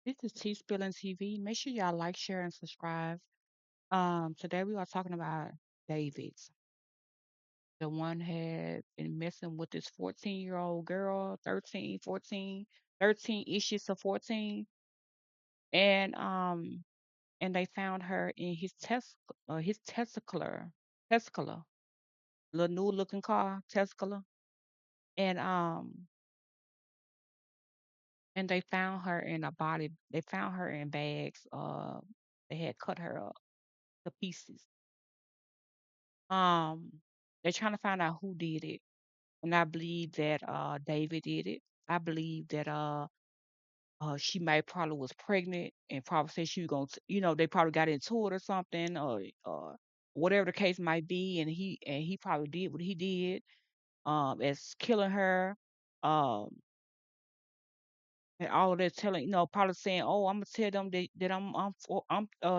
This is T Spilling TV. Make sure y'all like, share, and subscribe. Today we are talking about David. The one had been messing with this 14-year-old girl, 13, 14, 13 issues to 14, and they found her in his testicular, little new looking car, testicular, and they found her in a body. They found her in bags. They had cut her up to pieces. Um, they're trying to find out who did it, and I believe that David did it. I believe that she might probably was pregnant and probably said she was gonna they probably got into it or something or whatever the case might be, and he probably did what he did as killing her um and all of that telling probably saying, oh, I'm gonna tell them that I'm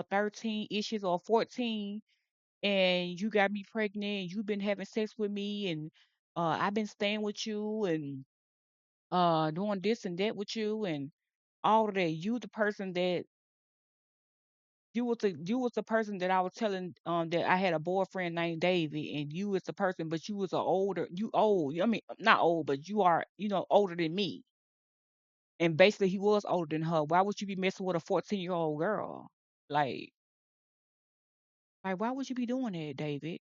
13 issues or 14, and you got me pregnant, you've been having sex with me, and I've been staying with you and doing this and that with you and all of that. You was the person that I was telling that I had a boyfriend named Davy, and you was the person, but you was a older you old. I mean, not old, but you are, older than me. And basically he was older than her. Why would you be messing with a 14-year-old girl? Like like why would you be doing that, David?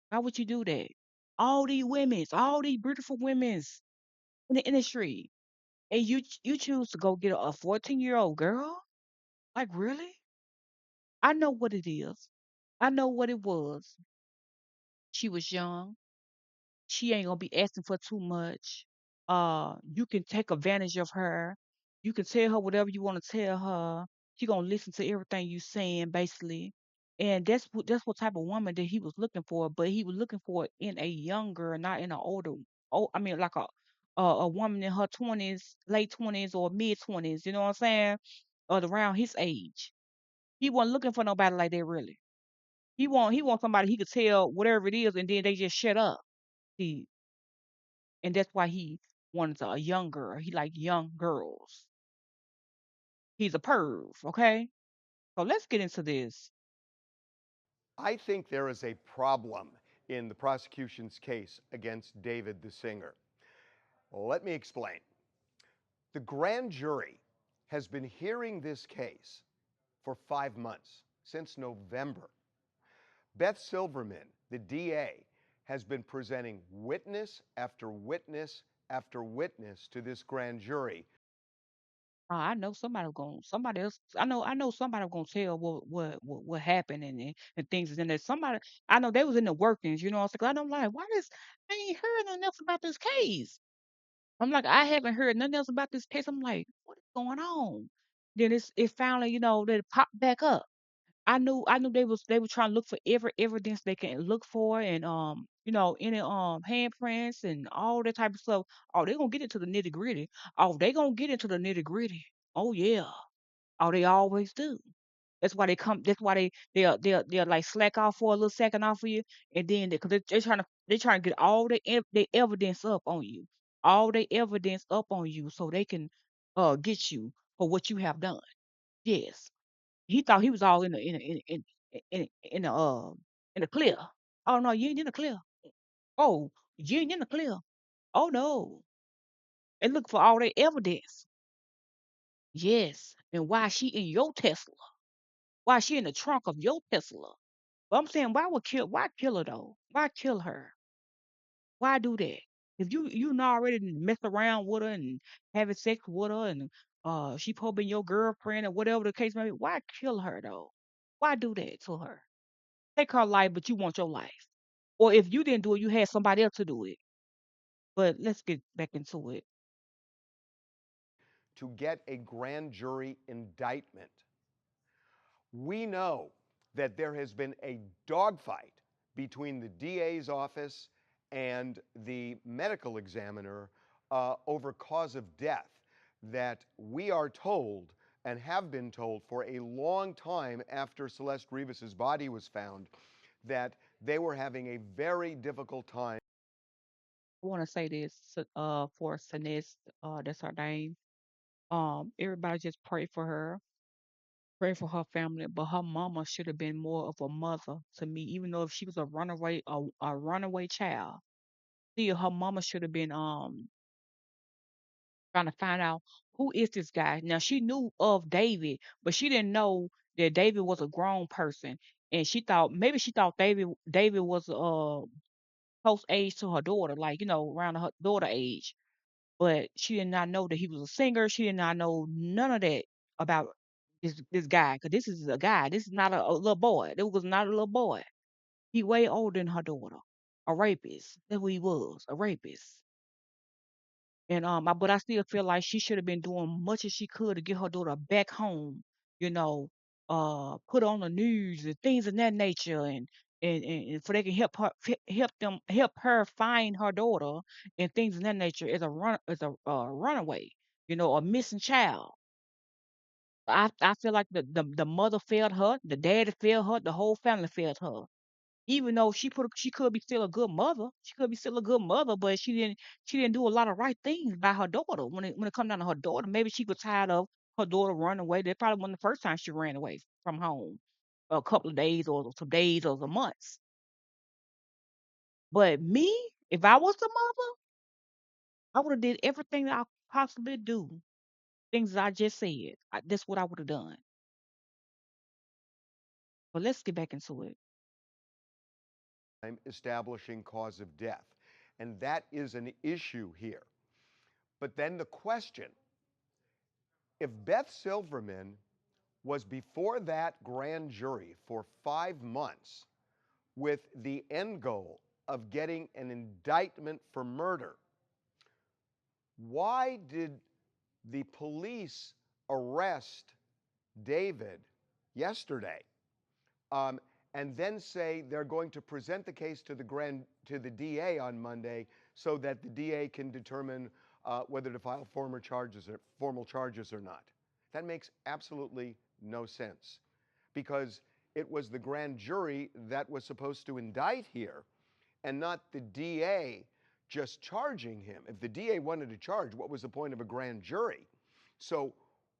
Why would you do that? All these beautiful women's in the industry, and you choose to go get a 14-year-old girl? Like really? I know what it is. I know what it was. She was young. She ain't gonna be asking for too much. You can take advantage of her. You can tell her whatever you want to tell her. She gonna listen to everything you saying, basically. And that's what type of woman that he was looking for. But he was looking for it in a younger, not in an older. Oh, I mean, like a woman in her 20s, late 20s or mid 20s. You know what I'm saying? Or around his age. He wasn't looking for nobody like that, really. He want somebody he could tell whatever it is, and then they just shut up. He and that's why he wanted a young girl. He like young girls. He's a perv, okay? So let's get into this. I think there is a problem in the prosecution's case against David the singer. Let me explain. The grand jury has been hearing this case for 5 months, since November. Beth Silverman, the DA, has been presenting witness after witness after witness to this grand jury. I know somebody else. I know somebody gonna tell what happened and things is in there. Somebody I know they was in the workings. You know, what I'm saying? I'm like, I ain't heard nothing else about this case. I'm like, I haven't heard nothing else about this case. I'm like, what is going on? Then it finally, that it popped back up. I knew they were trying to look for every evidence they can look for, and any handprints and all that type of stuff. Oh, they gonna get into the nitty gritty. Oh, they gonna get into the nitty gritty. Oh yeah. Oh, they always do. That's why they come. That's why they'll like slack off for a little second off of you, and then because they're trying to get all the evidence up on you, all the evidence up on you, so they can get you for what you have done. Yes. He thought he was all in the clear. Oh no, you ain't in the clear. Oh, you ain't in the clear. Oh no. And look for all that evidence. Yes. And why she in your Tesla? Why she in the trunk of your Tesla? But I'm saying why kill her though? Why kill her? Why do that? If you not already mess around with her and having sex with her and she probably your girlfriend or whatever the case may be, why kill her though? Why do that to her? Take her life, but you want your life. Or if you didn't do it, you had somebody else to do it. But let's get back into it. To get a grand jury indictment. We know that there has been a dogfight between the DA's office and the medical examiner over cause of death that we are told and have been told for a long time after Celeste Rivas's body was found that they were having a very difficult time. I want to say this for Sinest, that's her name. Everybody just pray for her, pray for her family, but her mama should have been more of a mother to me, even though if she was a runaway child. Still, her mama should have been trying to find out who is this guy. Now she knew of David, but she didn't know that David was a grown person, and she thought David was close age to her daughter, like around her daughter age. But she did not know that he was a singer. She did not know none of that about this guy, because this is a guy. This is not a little boy. This was not a little boy. He way older than her daughter. A rapist. That's what he was, a rapist. And but I still feel like she should have been doing much as she could to get her daughter back home, you know, put on the news and things of that nature, and for they can help her find her daughter and things of that nature as a runaway, a missing child. I feel like the mother failed her, the daddy failed her, the whole family failed her. Even though she could be still a good mother, she could be still a good mother, but she didn't do a lot of right things by her daughter. When it come down to her daughter, maybe she was tired of her daughter running away. That probably wasn't the first time she ran away from home, a couple of days or some days or some months. But me, if I was the mother, I would have did everything that I possibly do. Things that I just said. That's what I would have done. But let's get back into it. establishing cause of death. And that is an issue here. But then the question, if Beth Silverman was before that grand jury for 5 months with the end goal of getting an indictment for murder, why did the police arrest David yesterday, um, and then say they're going to present the case to the DA on Monday so that the DA can determine whether to file formal charges or not? That makes absolutely no sense, because it was the grand jury that was supposed to indict here, and not the DA just charging him. If the DA wanted to charge, what was the point of a grand jury? So,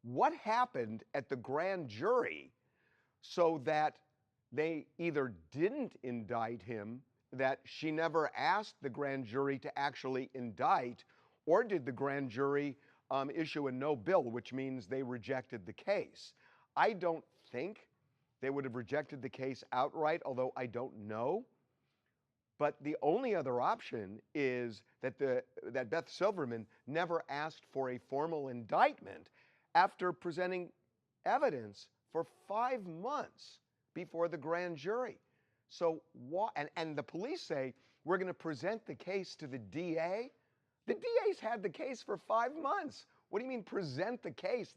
what happened at the grand jury so that they either didn't indict him, that she never asked the grand jury to actually indict, or did the grand jury issue a no bill, which means they rejected the case? I don't think they would have rejected the case outright, although I don't know. But the only other option is that Beth Silverman never asked for a formal indictment after presenting evidence for 5 months before the grand jury. So why? And the police say we're going to present the case to the DA. The DA's had the case for 5 months. What do you mean present the case?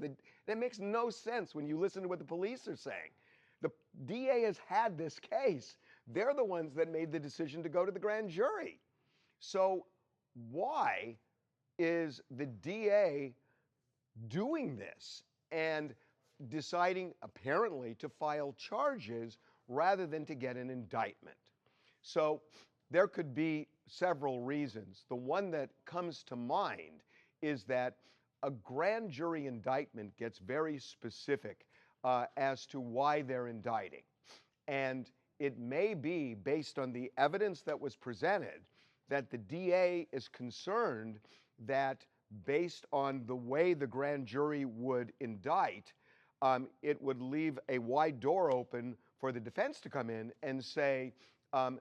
That makes no sense when you listen to what the police are saying. The DA has had this case. They're the ones that made the decision to go to the grand jury. So why is the DA doing this and deciding apparently to file charges rather than to get an indictment? So there could be several reasons. The one that comes to mind is that a grand jury indictment gets very specific as to why they're indicting. And it may be based on the evidence that was presented that the DA is concerned that, based on the way the grand jury would indict, it would leave a wide door open for the defense to come in and say,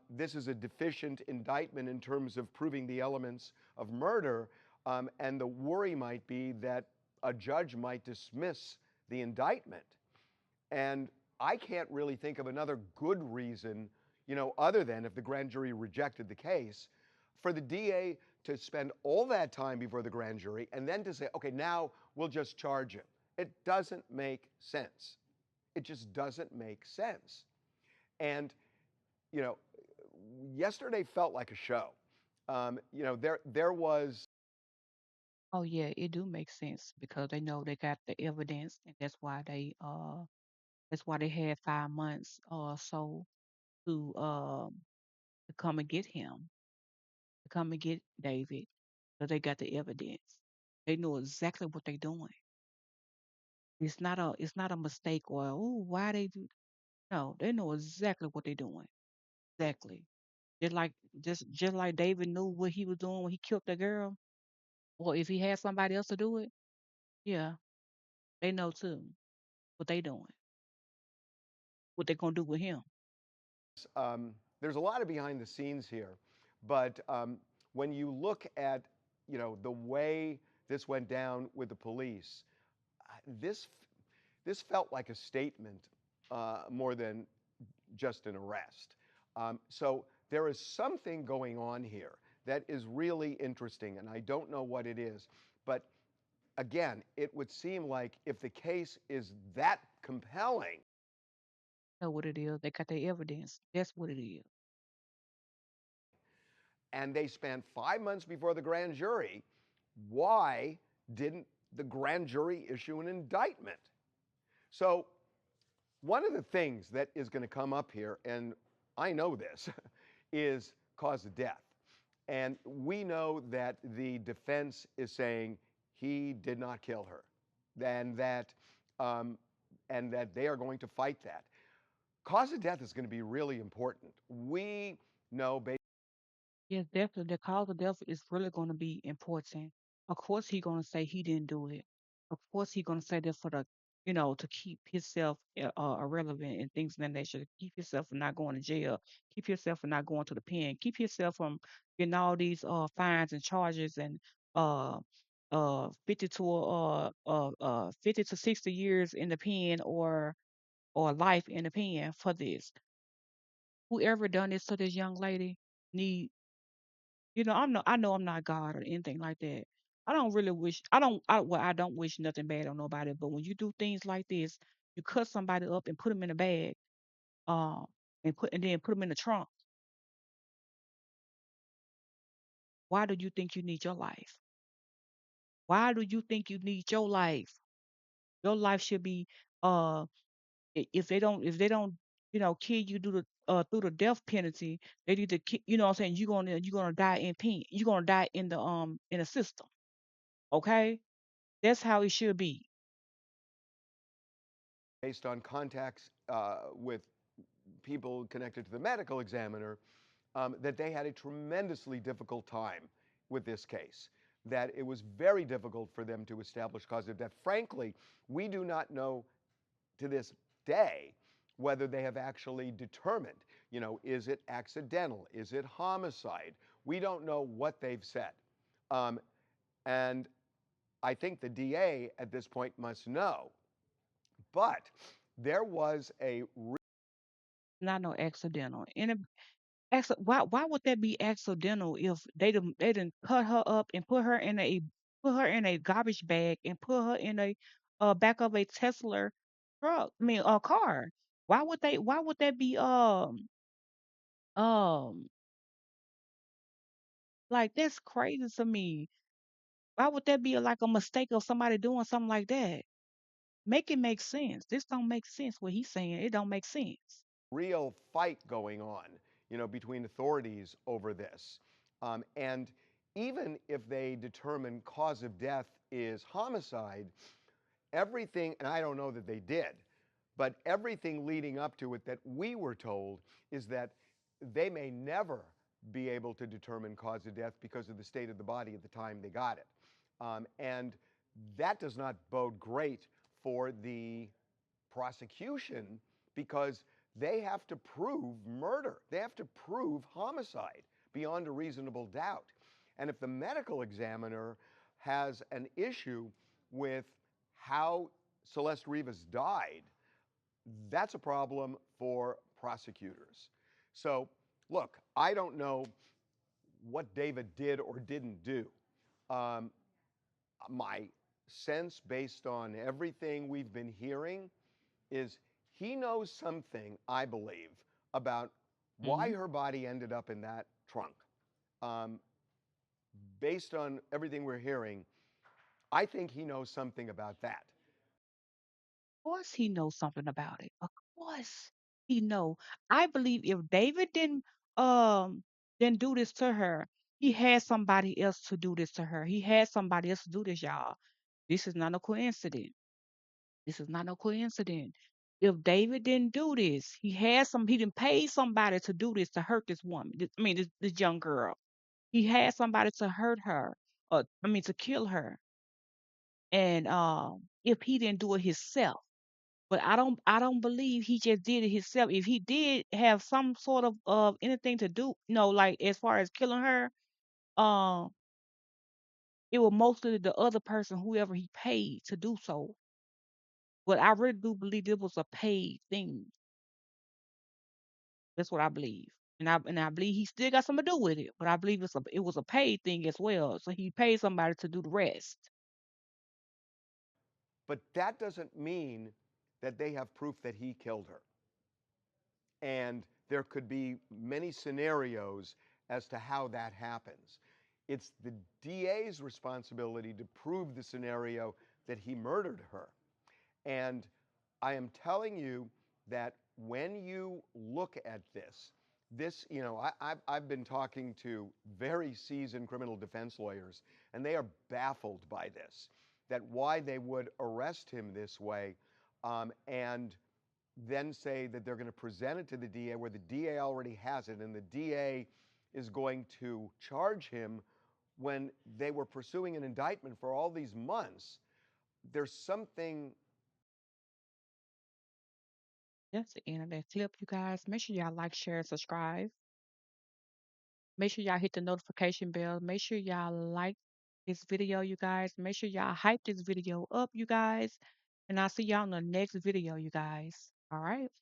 this is a deficient indictment in terms of proving the elements of murder. And the worry might be that a judge might dismiss the indictment. And I can't really think of another good reason, other than if the grand jury rejected the case, for the DA to spend all that time before the grand jury and then to say, okay, now we'll just charge him. It doesn't make sense. It just doesn't make sense. And, you know, yesterday felt like a show. There was. Oh yeah, it do make sense because they know they got the evidence, and that's why they had 5 months or so to come and get him, to come and get David, because they got the evidence. They know exactly what they're doing. It's not a mistake or oh why they do. No, they know exactly what they're doing. Exactly. Just like just like David knew what he was doing when he killed the girl, or if he had somebody else to do it, yeah, they know too what they doing, what they gonna do with him. There's a lot of behind the scenes here, but when you look at the way this went down with the police, this this felt like a statement more than just an arrest. So there is something going on here that is really interesting, and I don't know what it is. But again, it would seem like if the case is that compelling, Know what it is. They got their evidence. That's what it is. and they spent 5 months before the grand jury, why didn't the grand jury issue an indictment? So, one of the things that is going to come up here, and I know this, is cause of death. And we know that the defense is saying he did not kill her, and um, that they are going to fight that. Cause of death is going to be really important. We know based Yes, definitely. The cause of death is really going to be important. Of course, he going to say he didn't do it. Of course, he going to say that for the, to keep himself irrelevant and things of that nature. Keep yourself from not going to jail. Keep yourself from not going to the pen. Keep yourself from getting all these fines and charges and 50 to 60 years in the pen or life in the pen for this. Whoever done this to this young lady need I know I'm not God or anything like that. I don't really wish I don't wish nothing bad on nobody, but when you do things like this, you cut somebody up and put them in a bag, um, and then put them in the trunk. Why do you think you need your life? Why do you think you need your life? Your life should be uh if they don't kill you through the death penalty, they need to what I'm saying, you're gonna die in pen. You're gonna die in the system. Okay? That's how it should be. on contacts with people connected to the medical examiner, that they had a tremendously difficult time with this case, that it was very difficult for them to establish cause of death. Frankly, we do not know to this day whether they have actually determined, is it accidental? Is it homicide? We don't know what they've said. Um, and I think the DA at this point must know. But there was a Not no accidental. Why would that be accidental if they didn't cut her up and put her in a garbage bag and put her in a back of a Tesla truck? I mean a car. Why would that be um like that's crazy to me. Why would that be like a mistake of somebody doing something like that? Make it make sense. This don't make sense what he's saying. It don't make sense. real fight going on, between authorities over this. And even if they determine cause of death is homicide, everything, and I don't know that they did, but everything leading up to it that we were told is that they may never be able to determine cause of death because of the state of the body at the time they got it. And that does not bode great for the prosecution because they have to prove murder. They have to prove homicide beyond a reasonable doubt. And if the medical examiner has an issue with how Celeste Rivas died, that's a problem for prosecutors. So, look, I don't know what David did or didn't do. Um, my sense, based on everything we've been hearing, is he knows something, I believe, about why Hmm. her body ended up in that trunk. Um, Based on everything we're hearing, I think he knows something about that. Course he knows something about it. Of course he know. I believe if David didn't do this to her, he had somebody else to do this to her. He had somebody else to do this, y'all. This is not a coincidence. This is not no coincidence. If David didn't do this, he didn't pay somebody to do this to hurt this woman. This young girl. He had somebody to hurt her, or to kill her. And if he didn't do it himself, but I don't believe he just did it himself. If he did have some sort of anything to do, like as far as killing her, um, it was mostly the other person, whoever he paid to do so. But I really do believe it was a paid thing. That's what I believe. And I believe he still got something to do with it, but I believe it was a paid thing as well. So he paid somebody to do the rest. But that doesn't mean that they have proof that he killed her. And there could be many scenarios as to how that happens. It's the DA's responsibility to prove the scenario that he murdered her. And I am telling you that when you look at I've been talking to very seasoned criminal defense lawyers, and they are baffled by this, that why they would arrest him this way, and then say that they're going to present it to the DA where the DA already has it, and the DA is going to charge him when they were pursuing an indictment for all these months. There's something. That's the end of that clip, you guys. Make sure y'all like, share, and subscribe. Make sure y'all hit the notification bell. Make sure y'all like this video, you guys. Make sure y'all hype this video up, you guys. And I'll see y'all in the next video, you guys. All right.